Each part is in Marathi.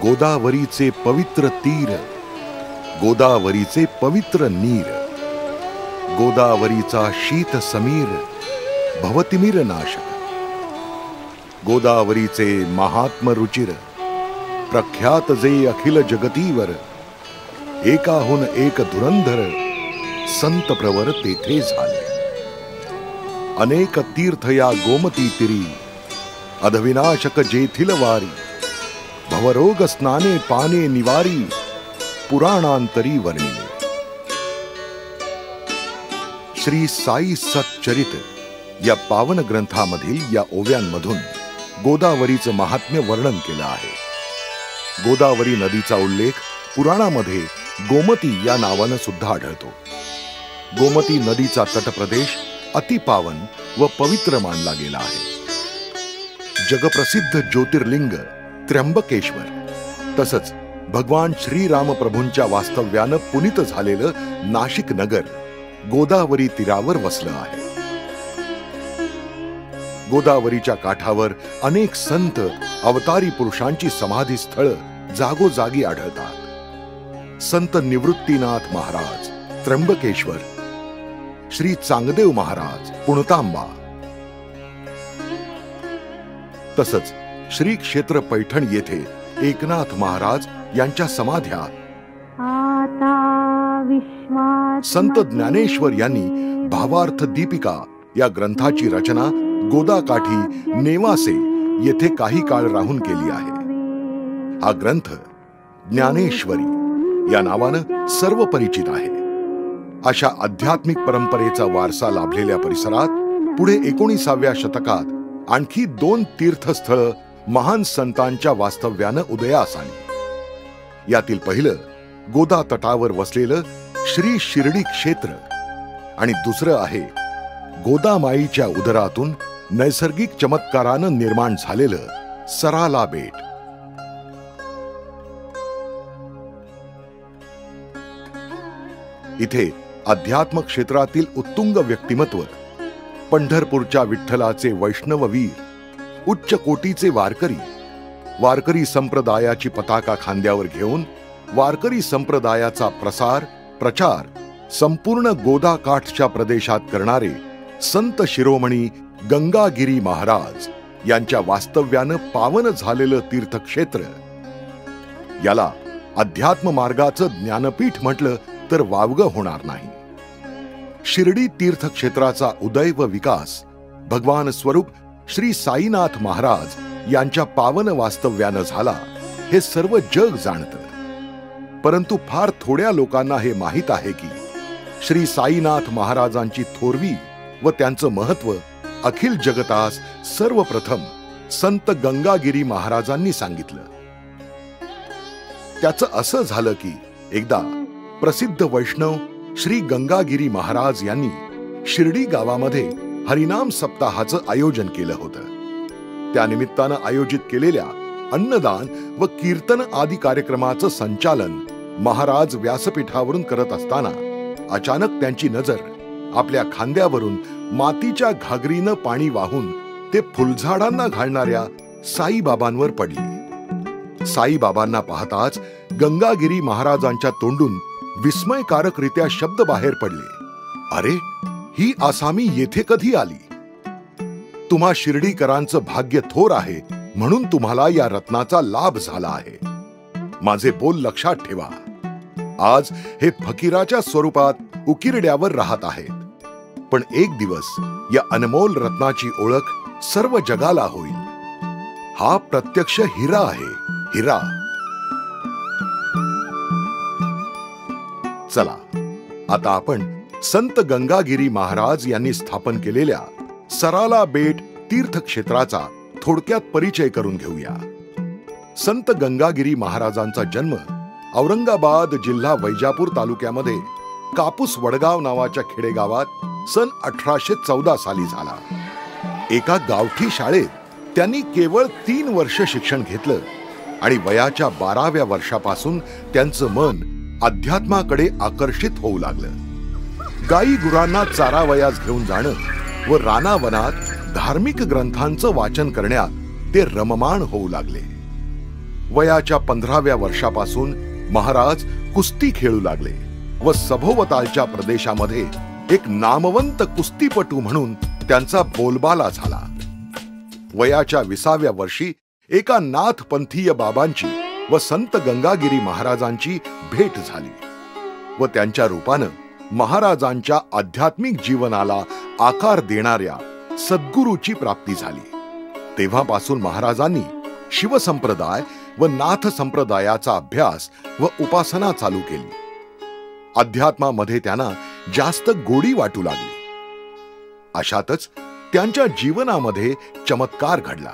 गोदावरीचे पवित्र तीर, गोदावरीचे पवित्र नीर, गोदावरीचा शीत समीर, भवतिमीर नाशक, गोदावरीचे महात्म रुचिर, प्रख्यात जे अखिल जगतीवर, एकाहून एक धुरंधर संत प्रवर तेथे झाले। अनेक तीर्थ या गोमती तिरी, अधविनाशक जेथील वारी, भवरोग स्नाने पाने निवारी, पुराणांतरी वर्णिले। श्री साई सच्चरित या पावन ग्रंथामधील या ओव्यांमधून गोदावरीचं महात्म्य वर्णन केलं आहे। गोदावरी नदीचा उल्लेख पुराणामध्ये गोमती या नावानं सुद्धा आढळतो। गोमती नदीचा तटप्रदेश अतिपावन व पवित्र मानला गेला आहे। जगप्रसिद्ध ज्योतिर्लिंग त्र्यंबकेश्वर तसंच भगवान श्रीराम प्रभूंच्या वास्तव्यानं पुनीत झालेलं नाशिक नगर गोदावरी तीरावर वसलं आहे। गोदावरीच्या काठावर अनेक संत अवतारी पुरुषांची समाधी स्थळं जागोजागी आढळतात। संत निवृत्तीनाथ महाराज त्र्यंबकेश्वर, श्री चांगदेव महाराज पुणतांबा, तसंच श्री क्षेत्र पैठण येथे एकनाथ महाराज यांच्या समाध्या, संत ज्ञानेश्वर यांनी भावार्थ दीपिका या ग्रंथाची रचना गोदाकाठी नेवासे येथे काही काळ राहून केली आहे। हा ग्रंथ ज्ञानेश्वरी या नावानं सर्व परिचित आहे। अशा आध्यात्मिक परंपरेचा वारसा लाभलेल्या परिसरात पुढे 19व्या शतकात आणखी 2 तीर्थस्थळ महान संतांच्या वास्तव्यानं उदयास आली। यातील पहिलं गोदा तटावर वसलेलं श्री शिर्डी क्षेत्र आणि दुसरं आहे गोदामाईच्या उदरातून नैसर्गिक चमत्कारानं निर्माण झालेलं सराला बेट। इथे अध्यात्म क्षेत्रातील उत्तुंग व्यक्तिमत्व, पंढरपूरच्या विठ्ठलाचे वैष्णववीर, उच्च कोटीचे वारकरी, वारकरी संप्रदायाची पताका खांद्यावर घेऊन वारकरी संप्रदायाचा प्रसार प्रचार संपूर्ण गोदाकाठच्या प्रदेशात करणारे संत शिरोमणी गंगागिरी महाराज यांच्या वास्तव्यानं पावन झालेलं तीर्थक्षेत्र, याला अध्यात्म मार्गाचं ज्ञानपीठ म्हटलं तर वावगं होणार नाही। शिर्डी तीर्थक्षेत्राचा उदय व विकास भगवान स्वरूप श्री साईनाथ महाराज यांच्या पावन वास्तव्यानं झाला हे सर्व जग जाणतं। परंतु फार थोड्या लोकांना हे माहीत आहे की श्री साईनाथ महाराजांची थोरवी व त्यांचं महत्व अखिल जगतास सर्वप्रथम संत गंगागिरी महाराजांनी सांगितलं। त्याचं असं झालं की एकदा प्रसिद्ध वैष्णव श्री गंगागिरी महाराज यांनी शिर्डी गावामध्ये हरिनाम सप्ताहाचं आयोजन केलं होतं। त्या निमित्तानं आयोजित केलेल्या अन्नदान व कीर्तन आदी कार्यक्रमाचं संचालन महाराज व्यासपीठावरून करत असताना अचानक त्यांची नजर आपल्या खांद्यावरून मातीच्या घागरीनं पाणी वाहून ते फुलझाडांना घालणाऱ्या साईबाबांवर पडली। साईबाबांना पाहताच गंगागिरी महाराजांच्या तोंडून विस्मयकारकरित्या शब्द बाहेर पडले, अरे ही आसामी येथे कधी आली? तुम्हा शिर्डीकरांचं भाग्य थोर आहे म्हणून तुम्हाला या रत्नाचा लाभ झाला आहे। माझे बोल लक्षात ठेवा। आज हे फकीराच्या स्वरूपात उकिरड्यावर राहत आहेत, पण एक दिवस या अनमोल रत्नाची ओळख सर्व जगाला होईल। हा प्रत्यक्ष हिरा आहे, हिरा। चला आता आपण संत गंगागिरी महाराज यांनी स्थापन केलेल्या सराला बेट तीर्थक्षेत्राचा थोडक्यात परिचय करून घेऊया। संत गंगागिरी महाराजांचा जन्म औरंगाबाद जिल्हा वैजापूर तालुक्यामध्ये कापूस वडगाव नावाच्या खेडेगावात सन 1814 साली झाला। एका गावठी शाळेत त्यांनी केवळ 3 वर्ष शिक्षण घेतलं आणि वयाच्या 12व्या वर्षापासून त्यांचं मन अध्यात्माकडे आकर्षित होऊ लागलं। गाई गुरांना चारावयास घेऊन जाणं व रानावनात धार्मिक ग्रंथांचं वाचन करण्यात ते रममाण होऊ लागले। वयाच्या 15व्या वर्षापासून महाराज कुस्ती खेळू लागले व सभोवतालच्या प्रदेशामध्ये एक नामवंत कुस्तीपटू म्हणून त्यांचा बोलबाला झाला. वयाच्या 20व्या वर्षी एका नाथपंथीय बाबांची व संत गंगागिरी महाराजांची भेट झाली व त्यांच्या रूपानं महाराजांच्या आध्यात्मिक जीवनाला आकार देणाऱ्या सद्गुरूची प्राप्ती झाली. तेव्हापासून महाराजांनी शिवसंप्रदाय व नाथ संप्रदायाचा अभ्यास व उपासना चालू केली. अध्यात्मामध्ये त्यांना जास्त गोडी वाटू लागली. अशातच त्यांच्या जीवनामध्ये चमत्कार घडला.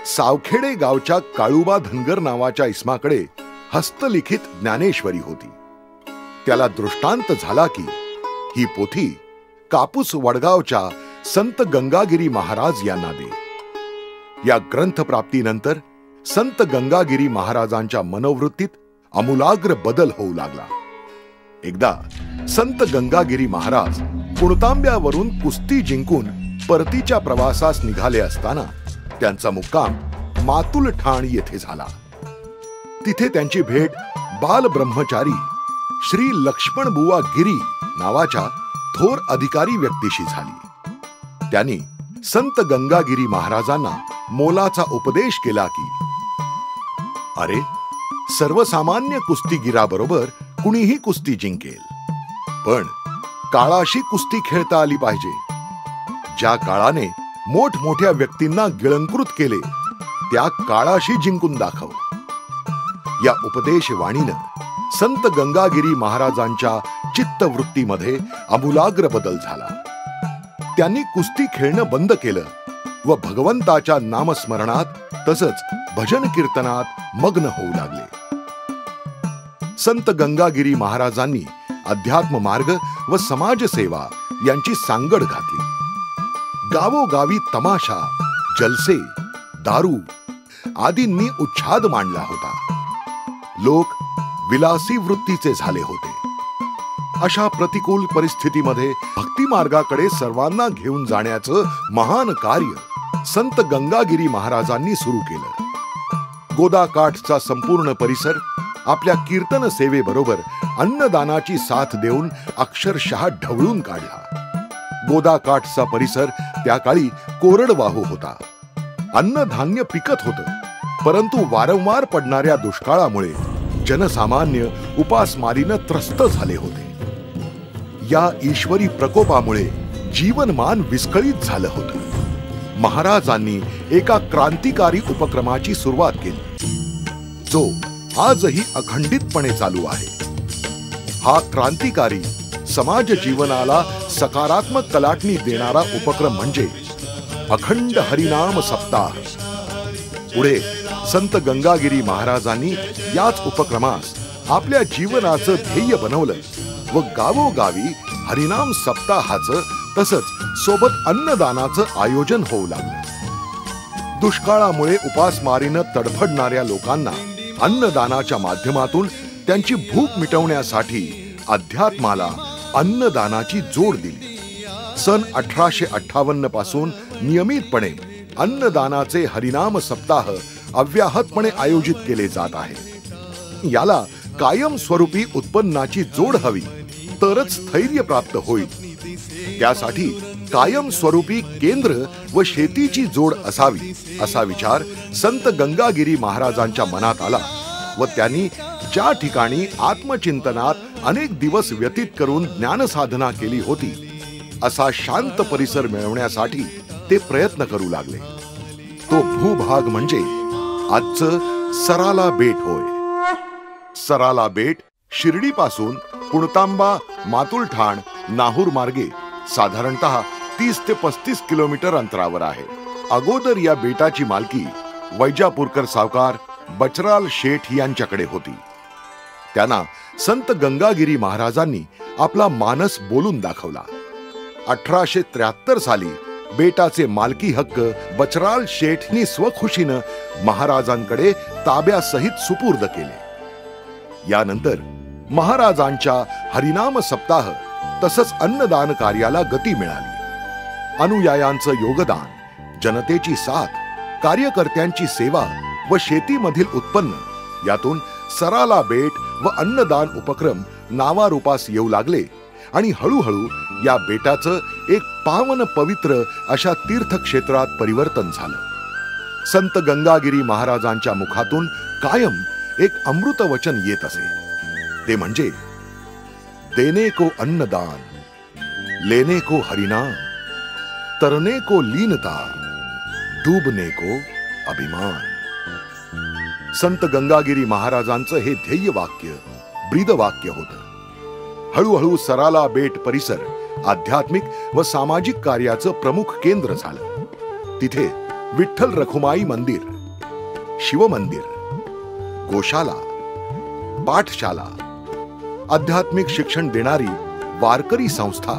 सावखेडे गावच्या काळूबा धनगर नावाच्या इसमाकडे हस्तलिखित ज्ञानेश्वरी होती. त्याला दृष्टांत झाला की ही पोथी कापूस वडगावच्या संत गंगागिरी महाराज यांना दे. या ग्रंथ प्राप्तीनंतर संत गंगागिरी महाराजांच्या मनोवृत्तीत आमूलाग्र बदल होऊ लागला. एकदा संत गंगागिरी महाराज पुणतांब्यावरून कुस्ती जिंकून परतीच्या प्रवासास निघाले असताना त्यांचा मुक्काम मातुल ठाण येथे झाला. तिथे त्यांची भेट बाल ब्रह्मचारी श्री लक्ष्मणबुवा गिरी नावाच्या थोर अधिकारी व्यक्तीशी झाली. त्यांनी संत गंगागिरी महाराजांना मोलाचा उपदेश केला की अरे, सर्वसामान्य कुस्तीगिराबरोबर कुणीही कुस्ती जिंकेल, पण काळाशी कुस्ती खेळता आली पाहिजे. ज्या काळाने मोठमोठ्या व्यक्तींना गिळंकृत केले त्या काळाशी जिंकून दाखव. या उपदेशवाणीनं संत गंगागिरी महाराजांच्या चित्तवृत्तीमध्ये आमूलाग्र बदल झाला. त्यांनी कुस्ती खेळणं बंद केलं व भगवंताच्या नामस्मरणात तसंच भजन कीर्तनात मग्न होऊ लागले. संत गंगागिरी महाराजांनी अध्यात्म मार्ग व समाजसेवा यांची सांगड घातली. गावोगावी तमाशा, जलसे, दारू आदींनी उच्छाद मांडला होता. लोक विलासी वृत्तीचे झाले होते. अशा प्रतिकूल परिस्थितीमध्ये भक्ती मार्गाकडे सर्वांना घेऊन जाण्याचं महान कार्य संत गंगागिरी महाराजांनी सुरू केलं. गोदाकाठचा संपूर्ण परिसर आपल्या कीर्तन सेवेबरोबर अन्नदानाची साथ देऊन अक्षरशः ढवळून काढला. गोदाकाठचा परिसर त्या काळी कोरडवाहू होता. अन्नधान्य पिकत होतं, परंतु वारंवार पडणाऱ्या दुष्काळामुळे जनसामान्य उपासमारीनं त्रस्त झाले होते. या ईश्वरी प्रकोपामुळे जीवनमान विस्कळीत झालं होतं. महाराजांनी एका क्रांतिकारी उपक्रमाची सुरुवात केली, जो आजही अखंडितपणे चालू आहे. हा क्रांतिकारी समाज जीवनाला सकारात्मक कलाटणी देणारा उपक्रम म्हणजे अखंड हरिनाम सप्ताह. पुढे संत गंगागिरी महाराजांनी याच उपक्रमास आपल्या जीवनाचं ध्येय बनवलं व गावोगावी हरिनाम सप्ताहाचं तसंच सोबत अन्नदानाचं आयोजन होऊ लागलं. दुष्काळामुळे उपासमारीनं तडफडणाऱ्या लोकांना अन्नदानाच्या माध्यमातून त्यांची भूक मिटवण्यासाठी अध्यात्माला अन्नदानाची जोड दिली. सन 1858 पासून नियमितपणे अन्नदानाचे हरिनाम सप्ताह अव्याहतपणे आयोजित केले जात आहे. याला कायमस्वरूपी उत्पन्नाची जोड हवी, तरच स्थैर्य प्राप्त होईल. त्यासाठी कायमस्वरूपी केंद्र व शेतीची जोड असावी असा विचार संत गंगागिरी महाराजांच्या मनात आला व त्यांनी ज्या ठिकाणी आत्मचिंतनात अनेक दिवस व्यतीत करून ज्ञानसाधना केली होती असा शांत परिसर मिळवण्यासाठी ते प्रयत्न करू लागले. तो भूभाग म्हणजे आजचं सराला बेट होय. सराला बेट शिर्डीपासून पुणतांबा, मातुलठाण, नाहूर मार्गे साधारणतः 30 ते 35 किलोमीटर अंतरावर आहे. अगोदर या बेटाची मालकी वैजापूरकर सावकार बचराल शेठ यांच्याकडे होती. त्यांना संत गंगागिरी महाराजांनी आपला मानस बोलून दाखवला. 1873 साली बेटाचे मालकी हक्क बचराल शेठनी स्वखुशीनं महाराजांकडे ताब्यासहित सुपूर्द केले. यानंतर महाराजांच्या हरिनाम सप्ताह तसंच अन्नदान कार्याला गती मिळाली. अनुयायांचं योगदान, जनतेची साथ, कार्यकर्त्यांची सेवा व शेतीमधील उत्पन्न यातून सराला बेट व अन्नदान उपक्रम नावारूपास येऊ लागले आणि हळूहळू या बेटाचं एक पावन पवित्र अशा तीर्थक्षेत्रात परिवर्तन झालं. संत गंगागिरी महाराजांच्या मुखातून कायम एक अमृत वचन येत असे. ते म्हणजे देने को अन्नदान, लेने को हरिनाम, तरने को लीनता, डूबने को अभिमान. संत गंगागिरी महाराजांचं हे ध्येय वाक्य ब्रीदवाक्य होतं. हळूहळू सराला बेट परिसर आध्यात्मिक व सामाजिक कार्याचं प्रमुख केंद्र झालं. तिथे विठ्ठल रखुमाई मंदिर, शिवमंदिर, गोशाला, पाठशाला, आध्यात्मिक शिक्षण देणारी वारकरी संस्था,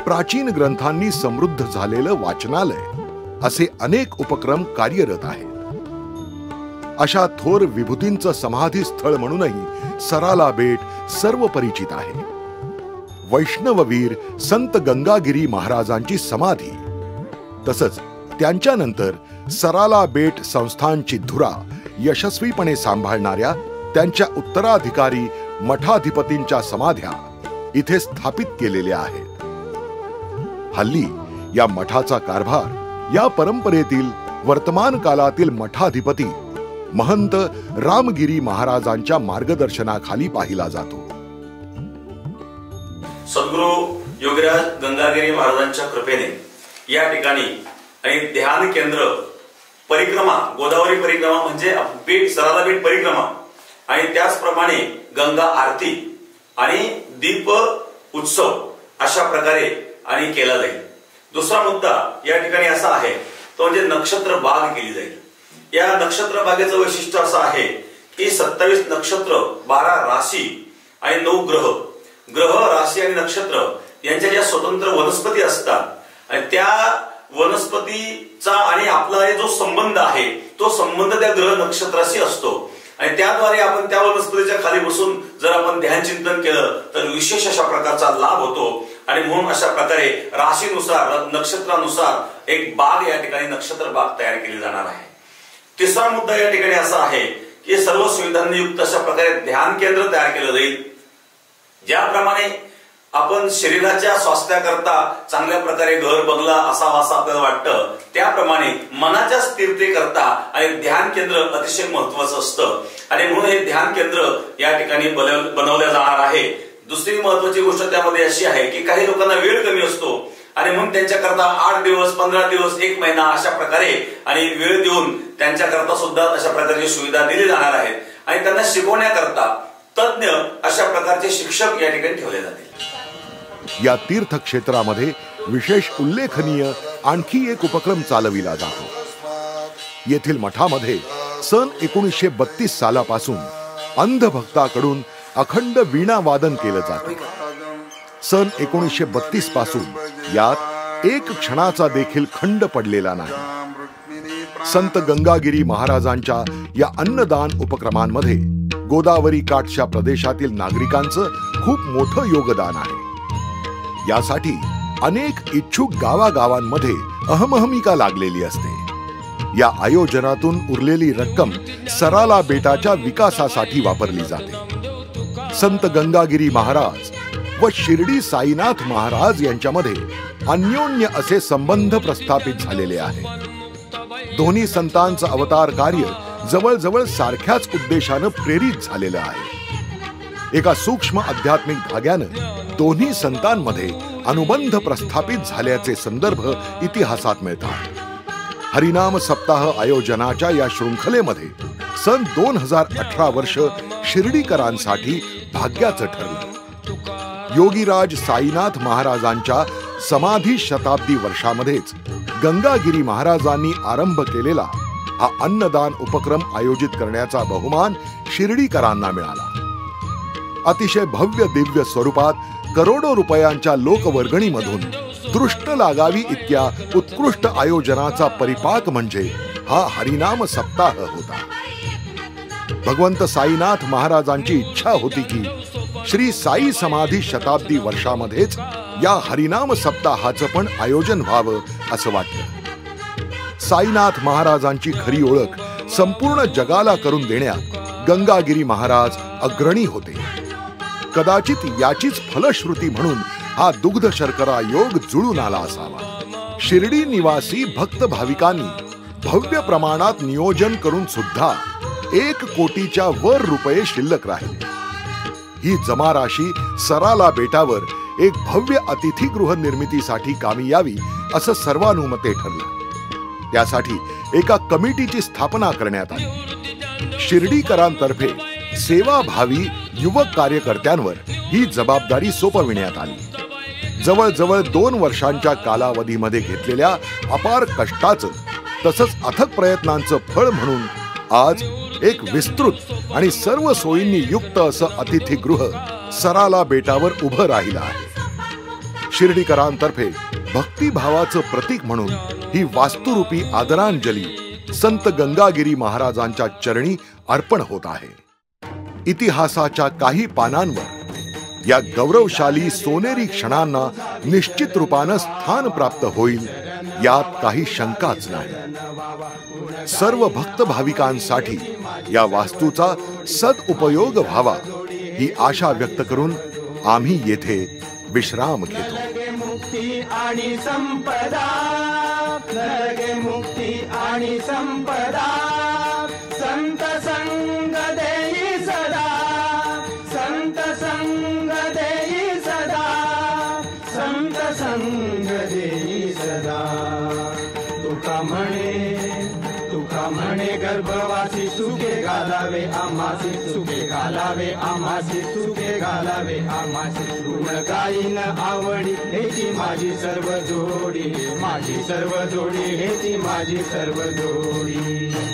प्राचीन ग्रंथांनी समृद्ध झालेलं वाचनालय असे अनेक उपक्रम कार्यरत आहेत. अशा थोर विभूतींचं समाधी स्थळ म्हणूनही सराला बेट सर्व परिचित आहे. वैष्णववीर संत गंगागिरी महाराजांची समाधी तसंच त्यांच्यानंतर सराला बेट संस्थानची धुरा यशस्वीपणे सांभाळणाऱ्या त्यांच्या उत्तराधिकारी मठाधिपतींच्या समाध्या इथे स्थापित केलेल्या आहेत. हल्ली या मठाचा कारभार या परंपरेतील वर्तमान कालातील मठाधिपती महंत रामगिरी महाराजांच्या मार्गदर्शनाखाली पाहिला जातो. सद्गुरु योगीराज गंगागिरी महाराजांच्या कृपेने या ठिकाणी आणि ध्यान केंद्र परिक्रमा, गोदावरी परिक्रमा म्हणजे बेट सराला बेट परिक्रमा आणि त्याचप्रमाणे गंगा आरती आणि दीप उत्सव अशा प्रकारे आणि केला जाईल. दुसरा मुद्दा या ठिकाणी असा आहे तो म्हणजे नक्षत्र बाग केली जाईल. या नक्षत्र बागेचं वैशिष्ट्य असं आहे की 27 नक्षत्र, 12 राशी आणि 9 ग्रह, राशी आणि नक्षत्र यांच्या ज्या स्वतंत्र वनस्पती असतात आणि त्या वनस्पतीचा आणि आपला जो संबंध आहे तो संबंध त्या ग्रह नक्षत्राशी असतो आणि त्याद्वारे आपण त्या वनस्पतीच्या खाली बसून जर आपण ध्यान चिंतन केलं तर विशेष अशा प्रकारचा लाभ होतो. आणि म्हणून अशा प्रकारे राशीनुसार, नक्षत्रानुसार एक बाग या ठिकाणी नक्षत्र बाग तयार केली जाणार आहे. तिसरा मुद्दा या ठिकाणी असा आहे की सर्व सुविधांनी युक्त अशा प्रकारे ध्यान केंद्र तयार केलं जाईल. ज्याप्रमाणे आपण शरीराच्या स्वास्थ्याकरता चांगल्या प्रकारे घर बंगला असावा असं आपल्याला वाटतं त्याप्रमाणे मनाच्या स्थिरतेकरता आणि ध्यान केंद्र अतिशय महत्वाचं असतं आणि म्हणून हे ध्यान केंद्र या ठिकाणी बनवलं जाणार आहे. दुसरी महत्वाची गोष्ट त्यामध्ये अशी आहे की काही लोकांना वेळ कमी असतो आणि म्हणून त्यांच्याकरता 8 दिवस, 15 दिवस, 1 महिना अशा प्रकारे आणि वेळ देऊन त्यांच्याकरता सुद्धा अशा प्रकारची सुविधा दिली जाणार आहेत आणि त्यांना शिकवण्याकरता तज्ञ अशा प्रकारचे शिक्षक या ठिकाणी ठेवले जातील. या तीर्थक्षेत्रामध्ये विशेष उल्लेखनीय आणखी एक उपक्रम चालविला जातो. येथील मठामध्ये सन 1932 सालापासून अंधभक्ताकडून अखंड वीणा वादन केलं जातं. सन 1932 पासून यात एक क्षणाचा देखील खंड पडलेला नाही. संत गंगागिरी महाराजांच्या या अन्नदान उपक्रमांमध्ये गोदावरी काठच्या प्रदेशातील नागरिकांचं खूप मोठं योगदान आहे. यासाठी अनेक इच्छुक गावागावांमध्ये अहमहमिका लागलेली असते. या आयोजनातून उरलेली रक्कम सराला बेटाच्या विकासासाठी वापरली जाते. संत गंगागिरी महाराज व शिर्डी साईनाथ महाराज यांच्यामध्ये अन्योन्य असे संबंध प्रस्थापित झालेले आहेत. दोन्ही संतांचं अवतार कार्य जवळजवळ सारख्याच उद्देशानं प्रेरित झालेलं आहे. एका सूक्ष्म आध्यात्मिक धाग्यानं दोन्ही संतांमध्ये अनुबंध प्रस्थापित झाल्याचे संदर्भ इतिहासात मिळतात. हरिनाम सप्ताह आयोजनाच्या या शृंखलेमध्ये सन 2018 वर्ष शिर्डीकरांसाठी भाग्याचं ठरलं. योगीराज साईनाथ महाराजांच्या समाधी शताब्दी वर्षामध्येच गंगागिरी महाराजांनी आरंभ केलेला हा अन्नदान उपक्रम आयोजित करण्याचा बहुमान शिर्डीकरांना मिळाला. अतिशय भव्य दिव्य स्वरूपात करोडो रुपयांच्या लोकवर्गणीमधून दृष्ट लागावी इतक्या उत्कृष्ट आयोजनाचा परिपाक म्हणजे हा हरिनाम सप्ताह होता. भगवंत साईनाथ महाराजांची इच्छा होती की श्री साई समाधी शताब्दी वर्षामध्येच या हरिनाम सप्ताहाचं पण आयोजन व्हावं असं वाटलं. साईनाथ महाराजांची खरी ओळख संपूर्ण जगाला करून देण्यात गंगागिरी महाराज अग्रणी होते. कदाचित याचीच फलश्रुती म्हणून हा दुग्ध शर्करा योग जुळून आला असावा. शिर्डी निवासी भक्त भाविकांनी भव्य प्रमाणात नियोजन करून सुद्धा 1 कोटीच्या वर रुपये शिल्लक राहिले. ही जमा राशी सराला बेटावर एक भव्य अतिथीगृह निर्मितीसाठी कामी यावी असं सर्वानुमते ठरलं. त्यासाठी एका कमिटीची स्थापना करण्यात आली. शिर्डीकरांतर्फे सेवाभावी युवक कार्यकर्त्यांवर ही जबाबदारी सोपविण्यात आली. जवळजवळ 2 वर्षांच्या कालावधीमध्ये घेतलेल्या अपार कष्टाचं तसंच अथक प्रयत्नांचं फळ म्हणून आज एक विस्तृत आणि सर्व सोयींनी युक्त असं अतिथीगृह सराला बेटावर उभं राहिलं आहे. शिर्डीकरांतर्फे भक्तिभावाचं प्रतीक म्हणून ही वास्तुरूपी आदरांजली संत गंगागिरी महाराजांच्या चरणी अर्पण होत आहे. इतिहासाच्या काही पानांवर या गौरवशाली सोनेरी क्षणांना निश्चित रूपानं स्थान प्राप्त होईल यात काही शंकाच नाही. सर्व भक्त भाविकांसाठी या वास्तूचा सदुपयोग व्हावा ही आशा व्यक्त करून आम्ही येथे विश्राम घेतो. मुक्ती आणि संपदा, नरके मुक्ती आणि संपदा, संत संग देई सदा, संत संग देई सदा, संत संग देई सदा. तुका म्हणे गर्भवासी सुखे घालावे आम्हासी, सुखे घालावे आम्हासी, सुखे घालावे आम्हासी. गुण गाईन आवडी हेची माझी सर्व जोडी, माझी सर्व जोडी हेची माझी सर्व जोडी.